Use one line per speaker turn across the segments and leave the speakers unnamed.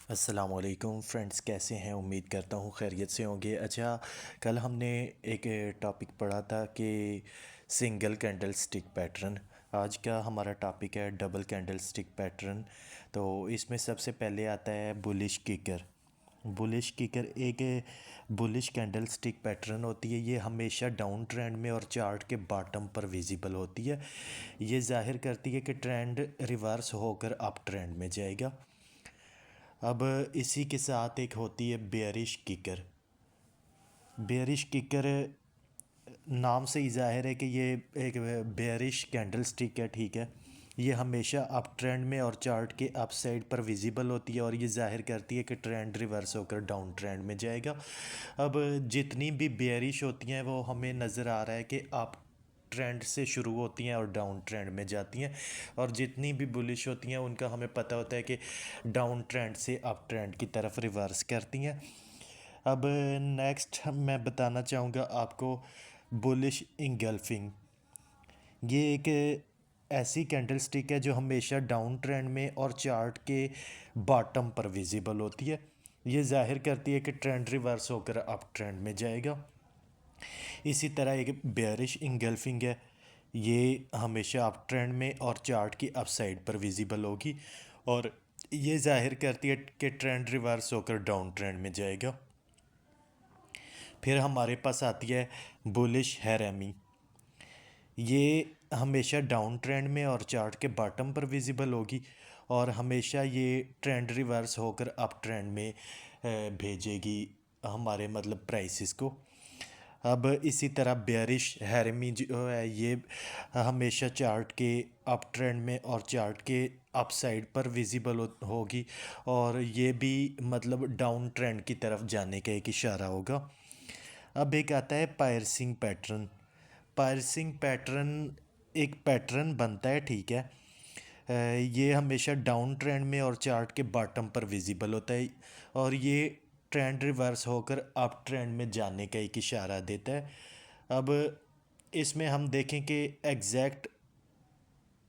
अस्सलामुअलैकुम फ्रेंड्स, कैसे हैं? उम्मीद करता हूँ खैरियत से होंगे। अच्छा, कल हमने एक टॉपिक पढ़ा था कि सिंगल कैंडल स्टिक पैटर्न। आज का हमारा टॉपिक है डबल कैंडल स्टिक पैटर्न। तो इसमें सबसे पहले आता है बुलिश किकर। बुलिश किकर एक बुलिश कैंडल स्टिक पैटर्न होती है। ये हमेशा डाउन ट्रेंड में और चार्ट के बॉटम पर विजिबल होती है। ये जाहिर करती है कि ट्रेंड रिवर्स होकर अप ट्रेंड में जाएगा। अब इसी के साथ एक होती है बेयरिश किकर। बेयरिश किकर नाम से ही जाहिर है कि ये एक बेयरिश कैंडल स्टिक है, ठीक है। ये हमेशा अप ट्रेंड में और चार्ट के अप साइड पर विजिबल होती है और ये जाहिर करती है कि ट्रेंड रिवर्स होकर डाउन ट्रेंड में जाएगा। अब जितनी भी बेयरिश होती हैं वो हमें नज़र आ रहा है कि अप ट्रेंड से शुरू होती हैं और डाउन ट्रेंड में जाती हैं, और जितनी भी बुलिश होती हैं उनका हमें पता होता है कि डाउन ट्रेंड से अप ट्रेंड की तरफ रिवर्स करती हैं। अब नेक्स्ट मैं बताना चाहूँगा आपको बुलिश इंगल्फिंग। ये एक ऐसी कैंडल स्टिक है जो हमेशा डाउन ट्रेंड में और चार्ट के बॉटम पर विजिबल होती है। ये जाहिर करती है कि ट्रेंड रिवर्स होकर अप ट्रेंड में जाएगा। इसी तरह एक बेयरिश इंगल्फिंग है। ये हमेशा अप ट्रेंड में और चार्ट की अप साइड पर विजिबल होगी और ये जाहिर करती है कि ट्रेंड रिवर्स होकर डाउन ट्रेंड में जाएगा। फिर हमारे पास आती है बुलिश हैरेमी। ये हमेशा डाउन ट्रेंड में और चार्ट के बॉटम पर विजिबल होगी और हमेशा ये ट्रेंड रिवर्स होकर अप ट्रेंड में भेजेगी हमारे मतलब प्राइसेस को। अब इसी तरह बेयरिश हैरेमी जो है ये हमेशा चार्ट के अप ट्रेंड में और चार्ट के अप साइड पर विजिबल होगी और ये भी मतलब डाउन ट्रेंड की तरफ जाने का एक इशारा होगा। अब एक आता है पायरसिंग पैटर्न। पायरसिंग पैटर्न एक पैटर्न बनता है, ठीक है। ये हमेशा डाउन ट्रेंड में और चार्ट के बॉटम पर विजिबल होता है और ये ट्रेंड रिवर्स होकर अप ट्रेंड में जाने का एक इशारा देता है। अब इसमें हम देखें कि एग्जैक्ट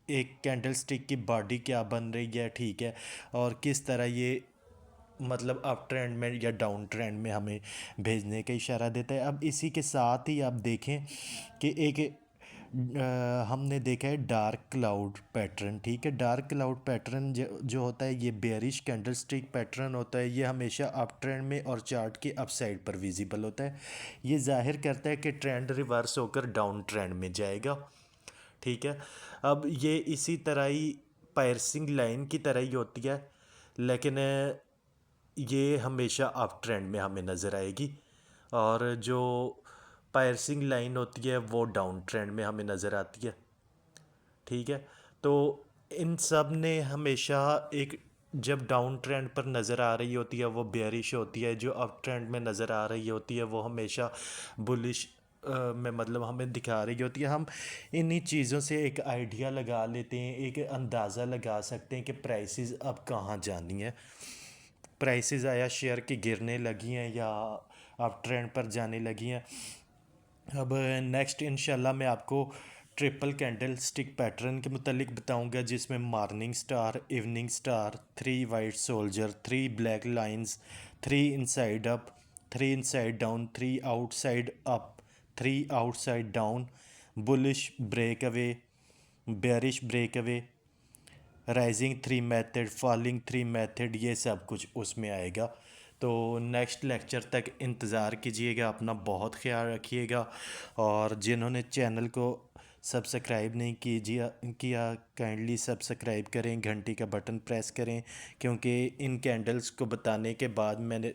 एक कैंडल स्टिक की बॉडी क्या बन रही है, ठीक है, और किस तरह ये मतलब अप ट्रेंड में या डाउन ट्रेंड में हमें भेजने का इशारा देता है। अब इसी के साथ ही आप देखें कि एक हमने देखा है डार्क क्लाउड पैटर्न, ठीक है। डार्क क्लाउड पैटर्न जो होता है ये बेयरिश कैंडल स्टिक पैटर्न होता है। ये हमेशा अप ट्रेंड में और चार्ट की अप साइड पर विजिबल होता है। ये जाहिर करता है कि ट्रेंड रिवर्स होकर डाउन ट्रेंड में जाएगा, ठीक है। अब ये इसी तरह ही पायरसिंग लाइन की तरह ही होती है, लेकिन ये हमेशा अप ट्रेंड में हमें नज़र आएगी और जो पायरसिंग लाइन होती है वो डाउन ट्रेंड में हमें नज़र आती है, ठीक है। तो इन सब ने हमेशा एक जब डाउन ट्रेंड पर नज़र आ रही होती है वो बेयरिश होती है, जो अप ट्रेंड में नज़र आ रही होती है वो हमेशा बुलिश में मतलब हमें दिखा रही होती है। हम इन्हीं चीज़ों से एक आइडिया लगा लेते हैं, एक अंदाज़ा लगा सकते हैं कि प्राइसेस अब कहाँ जानी है। प्राइसेस आया शेयर की गिरने लगी हैं या अब ट्रेंड पर जाने लगी हैं। अब नेक्स्ट इंशाल्लाह मैं आपको ट्रिपल कैंडल स्टिक पैटर्न के मुतालिक बताऊंगा, जिसमें morning star, evening star, 3 white soldier, 3 black lines, 3 inside up, 3 inside down, 3 outside up, 3 outside down, bullish break away, bearish break away, rising 3 method, falling 3 method, ये सब कुछ उसमें आएगा। तो नेक्स्ट लेक्चर तक इंतज़ार कीजिएगा। अपना बहुत ख्याल रखिएगा और जिन्होंने चैनल को सब्सक्राइब नहीं कीजिए किया काइंडली सब्सक्राइब करें, घंटी का बटन प्रेस करें, क्योंकि इन कैंडल्स को बताने के बाद मैंने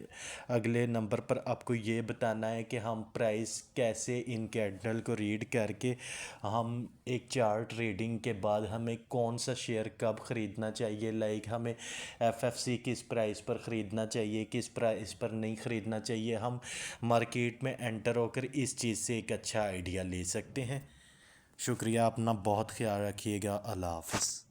अगले नंबर पर आपको ये बताना है कि हम प्राइस कैसे इन कैंडल को रीड करके हम एक चार्ट रीडिंग के बाद हमें कौन सा शेयर कब ख़रीदना चाहिए, लाइक हमें एफएफसी किस प्राइस पर ख़रीदना चाहिए, किस प्राइस पर नहीं ख़रीदना चाहिए, हम मार्केट में एंटर होकर इस चीज़ से एक अच्छा आइडिया ले सकते हैं। शुक्रिया, अपना बहुत ख्याल रखिएगा। अल्लाह हाफ़िज़।